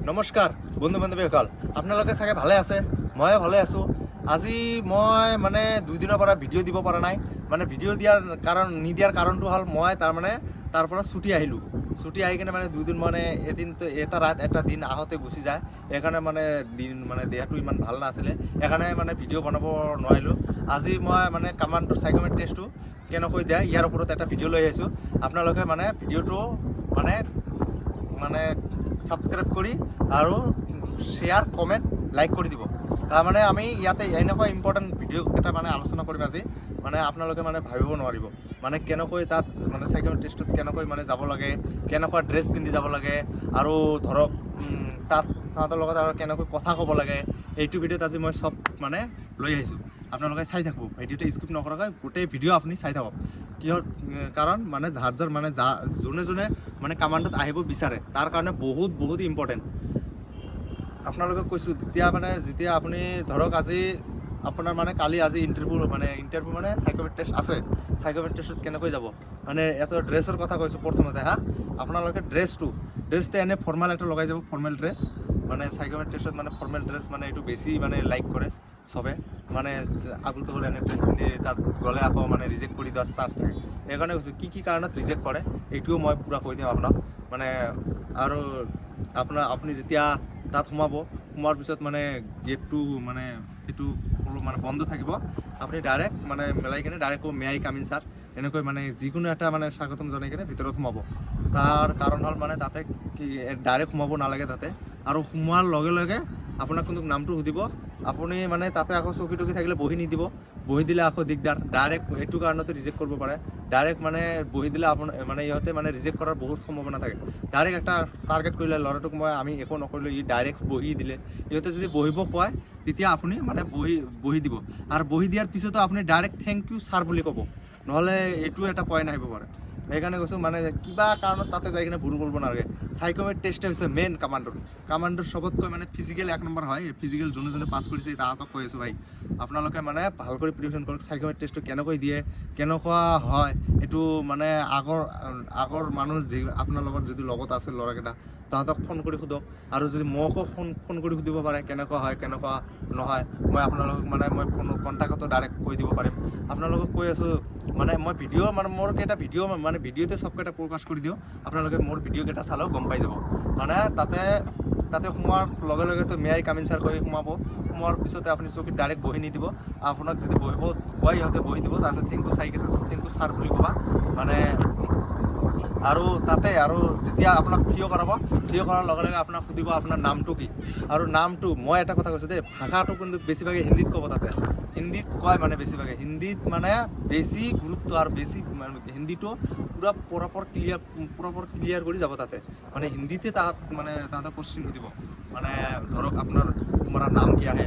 নমস্কাৰ বন্ধু বান্ধৱীসকল, আপোনালোকে চাগে ভালে আছে, ময়ো ভালে আছোঁ। আজি মই মানে 2 দিনৰ পৰা ভিডিঅ' দিব পৰা নাই। মানে ভিডিঅ' নিদিয়াৰ কাৰণটো হ'ল মই তাৰ পৰা ছুটি আহিলোঁ। ছুটি আহি কিনে মানে 2 দিন মানে এদিনটো এটা ৰাত এটা দিন আহোঁতে গুচি যায়। সেইকাৰণে মানে দেহটো ইমান ভাল নাছিলে, সেইকাৰণে মানে ভিডিঅ' বনাব নোৱাৰিলোঁ। আজি মই মানে কামাণ্ডৰ সাইকোমেট্ৰি টেষ্টটো কেনেকৈ দিয়ে ইয়াৰ ওপৰত এটা ভিডিঅ' লৈ আহিছোঁ। আপোনালোকে মানে ভিডিঅ'টো মানে সাবস্ক্ৰাইব কৰি আৰু শ্বেয়াৰ কমেণ্ট লাইক কৰি দিব। তাৰমানে আমি ইয়াতে এনেকুৱা ইম্পৰ্টেণ্ট ভিডিঅ' এটা মানে আলোচনা কৰিম আজি। মানে আপোনালোকে মানে ভাবিব নোৱাৰিব মানে কেনেকৈ তাত মানে সাইকোমেট্ৰি টেষ্টত কেনেকৈ মানে যাব লাগে, কেনেকুৱা ড্ৰেছ পিন্ধি যাব লাগে, আৰু ধৰক তাহাঁতৰ লগত আৰু কেনেকৈ কথা ক'ব লাগে, এইটো ভিডিঅ'ত আজি মই চব মানে লৈ আহিছোঁ। আপোনালোকে চাই থাকব, ভিডিঅ'টো স্কিপ নকৰাকৈ গোটেই ভিডিঅ' আপুনি চাই থাকক। কিহৰ কাৰণ মানে যোনে মানে কামাণ্ডত আহিব বিচাৰে তাৰ কাৰণে বহুত ইম্পৰ্টেণ্ট। আপোনালোকে কৈছোঁ যেতিয়া আপুনি ধৰক আজি আপোনাৰ মানে কালি আজি ইণ্টাৰভিউ মানে সাইকোমেট্ৰি টেষ্ট আছে। সাইকোমেট্ৰি টেষ্টত কেনেকৈ যাব মানে এটা ড্ৰেছৰ কথা কৈছোঁ প্ৰথমতে। আপোনালোকে ড্ৰেছটো এনে ফৰ্মেল এটা লগাই যাব, ফৰ্মেল ড্ৰেছ। মানে সাইকোমেট্ৰি টেষ্টত মানে ফৰ্মেল ড্ৰেছ মানে এইটো বেছি মানে লাইক কৰে চবে। মানে আগুল তাগুল এনে ড্ৰেছ পিন্ধি তাত গ'লে আকৌ মানে ৰিজেক্ট কৰি দিয়াৰ চান্স থাকে। সেইকাৰণে কৈছোঁ কি কাৰণত ৰিজেক্ট কৰে এইটোও মই পূৰা কৈ দিম আপোনাক। মানে আৰু আপুনি যেতিয়া তাত সোমোৱাৰ পিছত মানে গেটটো মানে সেইটো মানে বন্ধ থাকিব। আপুনি ডাইৰেক্ট মানে মেলাই কিনে direct may I come in sir এনেকৈ মানে যিকোনো এটা মানে স্বাগতম জনাই কিনে ভিতৰত সোমাব। তাৰ কাৰণ হ'ল মানে তাতে কি ডাইৰেক্ট সোমাব নালাগে তাতে। আৰু সোমোৱাৰ লগে লগে আপোনাক কিন্তু নামটো সুধিব। আপুনি মানে তাতে আকৌ চকী টকী থাকিলে বহি নিদিব, বহি দিলে আকৌ দিগদাৰ। ডাইৰেক্ট এইটো কাৰণতে ৰিজেক্ট কৰিব পাৰে। ডাইৰেক্ট মানে বহি দিলে আপোনাৰ মানে ইহঁতে মানে ৰিজেক্ট কৰাৰ বহুত সম্ভাৱনা থাকে। ডাইৰেক্ট এটা টাৰ্গেট কৰিলে ল'ৰাটোক আমি একো নকৰিলোঁ, ই ডাইৰেক্ট বহি দিলে। ইহঁতে যদি বহিব কয় তেতিয়া আপুনি মানে বহি দিব। আৰু বহি দিয়াৰ পিছতো আপুনি ডাইৰেক্ট থেংক ইউ ছাৰ বুলি ক'ব, নহ'লে এইটো এটা পইণ্ট আহিব পাৰে। সেইকাৰণে কৈছোঁ মানে কিবা কাৰণত তাতে যাই কিনে ভুল কৰিব নালাগে। সাইকোমেট্ৰি টেষ্ট হৈছে মেইন কামাণ্ডৰ চবতকৈ মানে ফিজিকেল 1 নম্বৰ হয়। ফিজিকেল যোনে পাছ কৰিছে তাহাঁতক কৈ আছোঁ ভাই, আপোনালোকে মানে ভাল কৰি প্ৰিপাৰেশ্যন কৰক। সাইকোমেট্ৰি টেষ্টটো কেনেকৈ দিয়ে, কেনেকুৱা হয়, এইটো মানে আগৰ মানুহ আপোনাৰ লগত যদি লগত আছে ল'ৰাকেইটা তাহাঁতক ফোন কৰি সোধক। আৰু যদি মোকো ফোন কৰি সুধিব পাৰে কেনেকুৱা হয় কেনেকুৱা নহয়, মই আপোনালোকক মানে মই কণ্টেক্টতো ডাইৰেক্ট কৈ দিব পাৰিম। আপোনালোকক কৈ আছোঁ মানে মই ভিডিঅ' মানে মোৰ কেইটা ভিডিঅ' মানে ভিডিঅ'তে চবকেইটা প্ৰকাশ কৰি দিওঁ। আপোনালোকে মোৰ ভিডিঅ'কেইটা চালেও গম পাই যাব। মানে তাতে সোমোৱাৰ লগে লগেতো may I come in sir কৈ সোমোৱাৰ পিছতে আপুনি চকীত ডাইৰেক্ট বহি নিদিব। আপোনাক যদি বহিব কয় ইহঁতে বহি দিব, তাৰপিছত থেংক ইউ ছাৰ বুলি ক'বা মানে। আৰু যেতিয়া আপোনাক থিয় কৰাব, থিয় কৰাৰ লগে লগে আপোনাক সুধিব আপোনাৰ নামটো কি। আৰু নামটো মই এটা কথা কৈছোঁ দেই, ভাষাটো কিন্তু বেছিভাগে হিন্দীত ক'ব। তাতে হিন্দীত কয় মানে বেছিভাগে হিন্দীত মানে বেছি গুৰুত্ব আৰু বেছি হিন্দীটো পূৰা প্ৰপাৰ ক্লিয়াৰ কৰি যাব তাতে। মানে হিন্দীতে তাহাঁতক কোশ্চিন সুধিব। মানে ধৰক तुम्हारा नाम क्या है,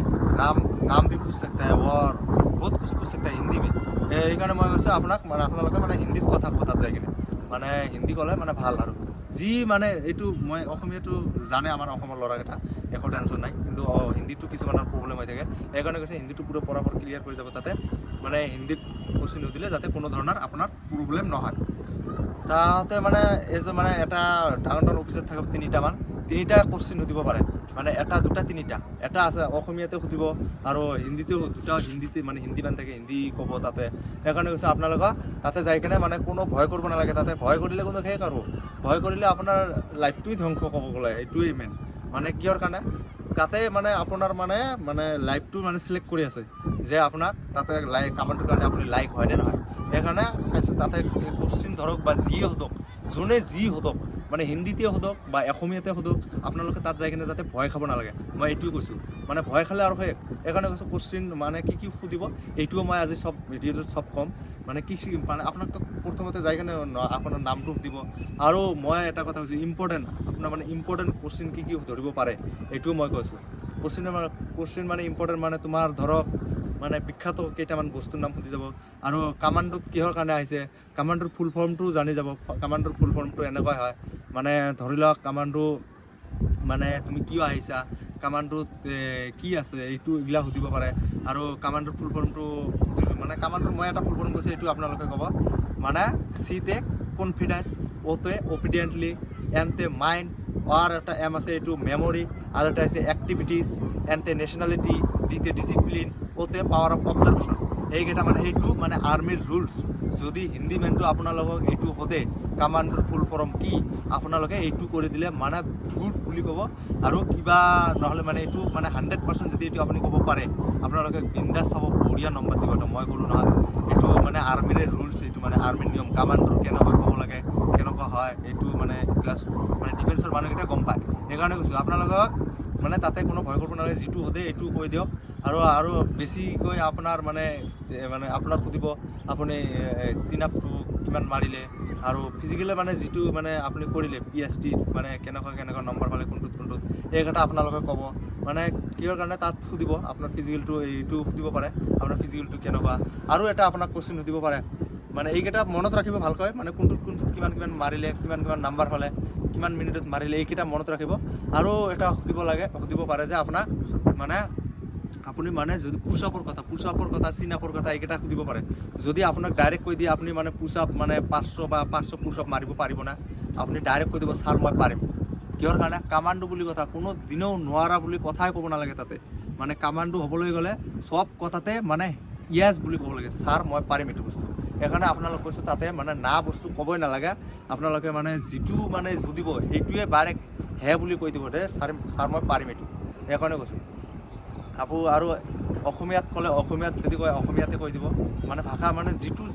नाम भी पूछ सकता है और बहुत कुछ पूछ सकता है हिंदी में। সেইকাৰণে মই কৈছোঁ আপোনালোকে মানে হিন্দীত কথা ক'ব তাত যাই কিনে। মানে হিন্দী ক'লে মানে ভাল। আৰু যি মানে এইটো মই অসমীয়াটো জানে আমাৰ অসমৰ ল'ৰাকেইটা, একো টেনশ্যন নাই। কিন্তু হিন্দীটো কিছুমানৰ প্ৰব্লেম হৈ থাকে। সেইকাৰণে কৈছে হিন্দীটো পুৰা প্ৰপাৰ ক্লিয়াৰ কৰি যাব তাতে। মানে হিন্দীত কোশ্চিন সুধিলে যাতে কোনো ধৰণৰ আপোনাৰ প্ৰব্লেম নহয়। তাতে মানে মানে এটা ডাঙৰ অফিচত থাকক তিনিটা কোশ্চিন সুধিব পাৰে। মানে এটা দুটা তিনিটা এটা আছে অসমীয়াতে সুধিব আৰু হিন্দীতেও দুটা হিন্দীতে মানে হিন্দী বান থাকে, হিন্দী ক'ব তাতে। সেইকাৰণে কৈছে আপোনালোকে তাতে যাই কিনে মানে কোনো ভয় কৰিব নালাগে। তাতে ভয় কৰিলে কোনো শেষ আৰু ভয় কৰিলে আপোনাৰ লাইফটোৱে ধ্বংস ক'ব গ'লে। এইটোৱেই মেইন মানে কিহৰ কাৰণে তাতে মানে আপোনাৰ মানে লাইফটো মানে চিলেক্ট কৰি আছে যে আপোনাক তাতে কামাণ্ডৰ কাৰণে আপুনি লাইক হয়নে নহয়। সেইকাৰণে তাতে কোশ্চিন ধৰক বা যিয়ে সোধক, যোনে যি সোধক মানে হিন্দীতে সোধক বা অসমীয়াতে সোধক, আপোনালোকে তাত যাই কিনে যাতে ভয় খাব নালাগে। মই এইটোৱে কৈছোঁ, মানে ভয় খালে আৰু সেইকাৰণে কৈছোঁ কোশ্চিন মানে কি সুধিব এইটোও মই আজি চব ভিডিঅ'টোত চব ক'ম। মানে মানে আপোনাকতো প্ৰথমতে যাই কিনে আপোনাৰ নামটো সুধিব। আৰু মই এটা কথা কৈছোঁ ইম্পৰ্টেণ্ট, আপোনাৰ মানে ইম্পৰ্টেণ্ট কোশ্চিন কি ধৰিব পাৰে এইটোও মই কৈছোঁ। কোশ্চিন মানে ইম্পৰ্টেণ্ট মানে তোমাৰ ধৰক মানে বিখ্যাত কেইটামান বস্তুৰ নাম সুধি যাব। আৰু কামাণ্ডত কিহৰ কাৰণে আহিছে, কামাণ্ডৰ ফুল ফৰ্মটোও জানি যাব। কামাণ্ডৰ ফুল ফৰ্মটো এনেকুৱা হয় মানে ধৰি লওক কামাণ্ডো মানে তুমি কিয় আহিছা, কামাণ্ডোত কি আছে এইগিলা সুধিব পাৰে। আৰু কামাণ্ডৰ ফুল ফৰ্মটো মানে কামাণ্ডৰ মই এটা ফুল ফৰ্ম কৈছোঁ, এইটো আপোনালোকে ক'ব মানে চিতে কনফিডেন্স, ওতে অবিডিয়েণ্টলি, এমতে মাইণ্ড, আর একটা এম আছে এইটো মেমৰি, আৰু এটা আছে এক্টিভিটিজ, এনতে নেশ্যনেলিটি, ডিতে ডিচিপ্লিন, ওতে পাৱাৰ অফ অবজাৰ্ভেশ্যন। এইকেইটা মানে এইটো মানে আৰ্মিৰ ৰুলছ। যদি হিন্দী মেনটো আপোনালোকক এইটো সোধে কামাণ্ডৰ ফুল ফৰ্ম কি, আপোনালোকে এইটো কৰি দিলে মানে গুড বুলি ক'ব। আৰু কিবা নহ'লে মানে এইটো মানে 100% যদি এইটো আপুনি ক'ব পাৰে, আপোনালোকে বিন্দাছ চাব, বঢ়িয়া নম্বৰ দিব। মই ক'লোঁ নহয়, এইটো মানে আৰ্মিৰে ৰুলছ, এইটো মানে আৰ্মিৰ নিয়ম। কামাণ্ডৰ কেনেকৈ ক'ব লাগে, কেনেকুৱা হয়, এইটো মানে ক্লাছ মানে ডিফেন্সৰ মানুহকেইটা গম পায়। সেইকাৰণে কৈছোঁ আপোনালোকক মানে তাতে কোনো ভয় কৰিব নালাগে, যিটো সোধে এইটো কৈ দিয়ক। আৰু বেছিকৈ আপোনাৰ মানে আপোনাক সুধিব আপুনি চিন আপটো কিমান মাৰিলে, আৰু ফিজিকেলি মানে যিটো মানে আপুনি কৰিলে PST মানে কেনেকুৱা নম্বৰ পালে কোনটোত এইকেইটা আপোনালোকে ক'ব। মানে কিহৰ কাৰণে তাত সুধিব, আপোনাৰ ফিজিকেলটো এইটো সুধিব পাৰে, আপোনাৰ ফিজিকেলটো কেনেকুৱা। আৰু এটা আপোনাক কুৱেশ্যন সুধিব পাৰে, মানে এইকেইটা মনত ৰাখিব ভালকৈ, মানে কোনটোত কিমান মাৰিলে, কিমান নাম্বাৰ পালে, কিমান মিনিটত মাৰিলে, এইকেইটা মনত ৰাখিব। আৰু এটা সুধিব পাৰে যে আপোনাক মানে আপুনি মানে যদি পুছআপৰ কথা, চিন আপৰ কথা এইকেইটা সুধিব পাৰে। যদি আপোনাক ডাইৰেক্ট কৈ দিয়ে আপুনি মানে পুছআপ মানে 500 পুছআপ মাৰিব পাৰিব না, আপুনি ডাইৰেক্ট কৈ দিব ছাৰ মই পাৰিম। কিহৰ কাৰণে? কামাণ্ডো বুলি কথা, কোনো দিনেও নোৱাৰা বুলি কথাই ক'ব নালাগে তাতে। মানে কামাণ্ডো হ'বলৈ গ'লে চব কথাতে মানে য়েছ বুলি ক'ব লাগে, ছাৰ মই পাৰিম এইটো বস্তু। সেইকাৰণে আপোনালোক কৈছোঁ তাতে মানে না বস্তু ক'বই নালাগে। আপোনালোকে মানে যিটো মানে সুধিব সেইটোৱে ডাইৰেক্ট হে বুলি কৈ দিব, দে ছাৰ মই পাৰিম এইটো। সেইকাৰণে কৈছোঁ। আৰু অসমীয়াত ক'লে অসমীয়াত যদি কয় অসমীয়াতে কৈ দিব। মানে ভাষা মানে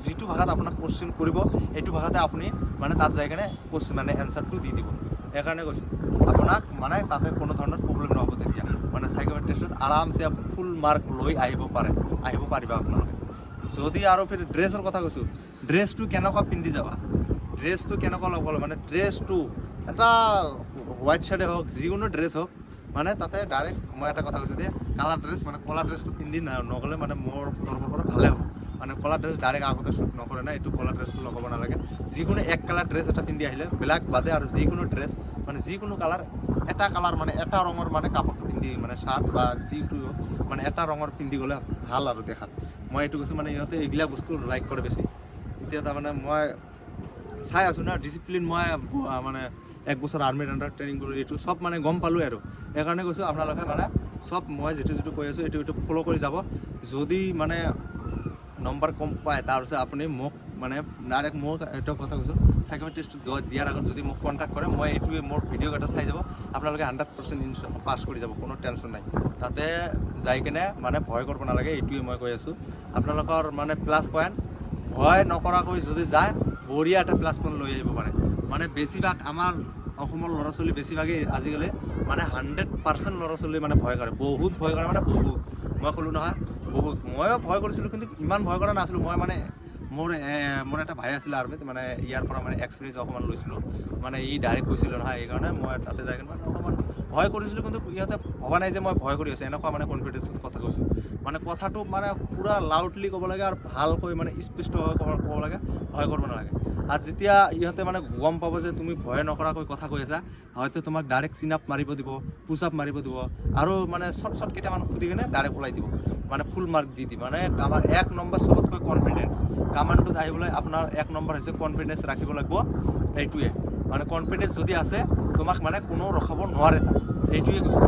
যিটো ভাষাত আপোনাক কোৱেশ্যন কৰিব সেইটো ভাষাতে আপুনি মানে তাত যাই কেনে মানে এনচাৰটো দি দিব। সেইকাৰণে কৈছোঁ আপোনাক মানে তাতে কোনো ধৰণৰ প্ৰব্লেম নহ'ব। তেতিয়া মানে সাইকোমেট্ৰিক টেষ্টত আৰামছে ফুল মাৰ্ক লৈ আহিব পাৰিবা আপোনালোকে। যদি আৰু ফিৰ ড্ৰেছৰ কথা কৈছোঁ, ড্ৰেছটো কেনেকুৱা পিন্ধি যাবা, ড্ৰেছটো কেনেকুৱা ল'ব মানে ড্ৰেছটো এটা হোৱাইট শ্বাৰ্টে হওক, যিকোনো ড্ৰেছ হওক, মানে তাতে ডাইৰেক্ট মই এটা কথা কৈছোঁ দেই, কালাৰ ড্ৰেছ মানে ক'লা ড্ৰেছটো পিন্ধি নগ'লে মানে মোৰ তৰফৰ পৰা ভালে হ'ব। মানে ক'লা ড্ৰেছ ডাইৰেক্ট আগতে শ্বুট নকৰে না, এইটো ক'লা ড্ৰেছটো লগাব নালাগে। যিকোনো এক কালাৰ ড্ৰেছ এটা পিন্ধি আহিলে, ব্লেক বাদে আৰু যিকোনো ড্ৰেছ মানে যিকোনো কালাৰ, এটা কালাৰ মানে এটা ৰঙৰ মানে কাপোৰটো পিন্ধি মানে শ্বাৰ্ট বা যিটো মানে এটা ৰঙৰ পিন্ধি গ'লে ভাল আৰু দেখাত। মই এইটো কৈছোঁ মানে ইহঁতে এইবিলাক বস্তু লাইক কৰে বেছি। এতিয়া তাৰমানে মই চাই আছোঁ না ডিচিপ্লিন, মই মানে 1 বছৰ আৰ্মিৰ আণ্ডাৰত ট্ৰেইনিং কৰি এইটো চব মানে গম পালোঁ আৰু। সেইকাৰণে কৈছোঁ আপোনালোকে মানে চব মই যিটো কৈ আছোঁ এইটো ফ'ল' কৰি যাব। যদি মানে নম্বৰ কম পায় তাৰপিছত আপুনি মোক মানে ডাইৰেক্ট মোক এইটো কথা কৈছোঁ, সাইকোমেট্ৰিক টেষ্টটো দিয়াৰ আগত যদি মোক কণ্টেক্ট কৰে, মই এইটোৱে মোৰ ভিডিঅ' এটা চাই যাব, আপোনালোকে 100% পাছ কৰি যাব, কোনো টেনশ্যন নাই। তাতে যাই কিনে মানে ভয় কৰিব নালাগে, এইটোৱে মই কৈ আছোঁ। আপোনালোকৰ মানে প্লাছ পইণ্ট ভয় নকৰাকৈ যদি যায়, বঢ়িয়া এটা প্লাছ পইণ্ট লৈ আহিব পাৰে। মানে বেছিভাগ আমাৰ অসমৰ ল'ৰা ছোৱালী বেছিভাগেই আজিকালি মানে 100% ল'ৰা ছোৱালী মানে ভয় কৰে, বহুত ভয় কৰে, মানে বহুত। মই ক'লোঁ নহয় বহুত, ময়ো ভয় কৰিছিলোঁ, কিন্তু ইমান ভয় কৰা নাছিলোঁ। মই মানে মোৰ এটা ভাই আছিলে আৰ্মিত, মানে ইয়াৰ পৰা মানে এক্সপিৰিয়েঞ্চ অকণমান লৈছিলোঁ। মানে ই ডাইৰেক্ট কৈছিলোঁ নহয়, সেইকাৰণে মই তাতে যাই কিনে মানে অকণমান ভয় কৰিছিলোঁ, কিন্তু ইহঁতে ভবা নাই যে মই ভয় কৰি আছোঁ। এনেকুৱা মানে কনফিডেঞ্চত কথা কৈছোঁ, মানে কথাটো মানে পূৰা লাউডলি ক'ব লাগে আৰু ভালকৈ মানে স্পষ্টভাৱে ক'ব লাগে, ভয় কৰিব নালাগে। আৰু যেতিয়া ইহঁতে মানে গম পাব যে তুমি ভয় নকৰাকৈ কথা কৈ আছা, হয়তো তোমাক ডাইৰেক্ট চিন আপ মাৰিব দিব, পুছ আপ মাৰিব দিব, আৰু মানে শ্বৰ্ট কেইটামান সুধি কিনে ডাইৰেক্ট ওলাই দিব, মানে ফুল মাৰ্ক দি দিব। মানে আমাৰ 1 নম্বৰ চবতকৈ কনফিডেঞ্চ। কামাণ্ডোত আহিবলৈ আপোনাৰ 1 নম্বৰ হৈছে কনফিডেঞ্চ ৰাখিব লাগিব। এইটোৱে মানে কনফিডেঞ্চ যদি আছে, তোমাক মানে কোনো ৰখাব নোৱাৰে, এইটোৱে কৈছোঁ।